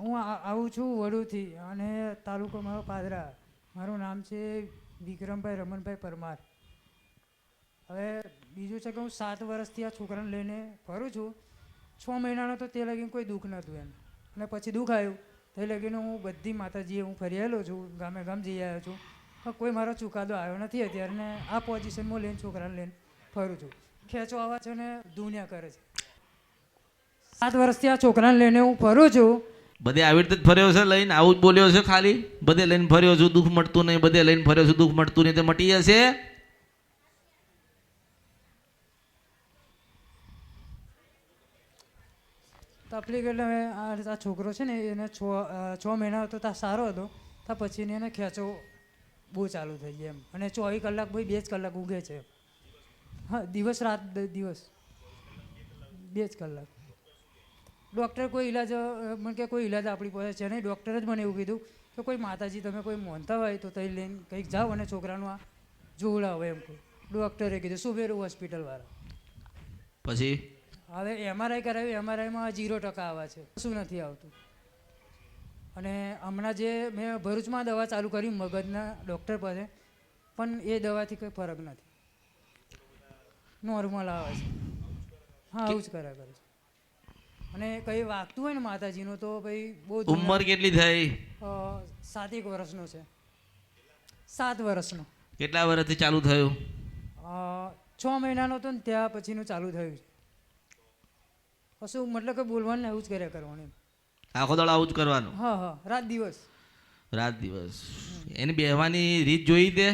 હું આવું છું વડુથી અને તાલુકો મારો પાદરા. મારું નામ છે વિક્રમભાઈ રમણભાઈ પરમાર. હવે બીજું છે કે હું 7 વર્ષથી આ છોકરાને લઈને ફરું છું. 6 મહિનાનો તો તે લગીને કોઈ દુઃખ નહોતું એમ, અને પછી દુઃખ આવ્યું તે લગીને હું બધી માતાજીએ હું ફરી આવેલો છું, ગામે ગામ જઈ આવ્યો છું, પણ કોઈ મારો ચુકાદો આવ્યો નથી અત્યારે. ને આ પોઝિશનમાં લઈને છોકરાને લઈને ફરું છું. ખેંચો આવા છે ને દુનિયા કરે છે. 7 વર્ષથી આ છોકરાને લઈને હું ફરું છું. બધે આવી રીતે જ ફર્યો છે, લઈને આવું જ બોલ્યો છે ખાલી? બધે લઈને ફર્યો છું, દુઃખ મળતું નહીં, બધે લઈને ફર્યો છું, દુઃખ મળતું નહીં, તો મટી જશે. તકલીફ એટલે આ છોકરો છે ને એને 6 મહિના હતો ત્યાં સારો હતો, ત્યાં પછી એને ખેંચો બહુ ચાલુ થઈ ગઈ એમ, અને 24 કલાક ભાઈ 2 જ કલાક ઉગે છે. હા, દિવસ રાત દિવસ 2 જ કલાક. ડૉક્ટર કોઈ ઈલાજ મને કે કોઈ ઈલાજ આપણી પાસે છે નહીં. ડૉક્ટરે જ મને એવું કીધું કે કોઈ માતાજી તમે કોઈ માનતા હોય તો તઈ લઈને કંઈક જાઓ અને છોકરાનું આ જોવડાવો એમ. કોઈ ડૉક્ટરે કીધું સુબેરું હોસ્પિટલવાળા. પછી હવે MRI કરાવ્યું, MRIમાં 0% આવે છે, શું નથી આવતું. અને હમણાં જે મેં ભરૂચમાં દવા ચાલુ કરી મગજના ડૉક્ટર પાસે, પણ એ દવાથી કંઈ ફરક નથી, નોર્મલ આવે છે. હા, આવું જ કર્યા કરે છે. અને કંઈ વાગતું હોય ને માતાજીનું તો ભાઈ બહુ. ઉંમર કેટલી થઈ? 7 વર્ષનો છે. 7 વર્ષનો. કેટલા વર્ષથી ચાલુ થયું? 6 મહિનાનો હતો ને ત્યાં પછીનું ચાલુ થયું છે. કશું મતલબ કે બોલવાનું ને એવું જ કર્યા કરવાનું. આખો દાડો આવું જ કરવાનું? હા હા, રાત દિવસ. રાત દિવસ. એની બેહવાની રીત જોઈ દે.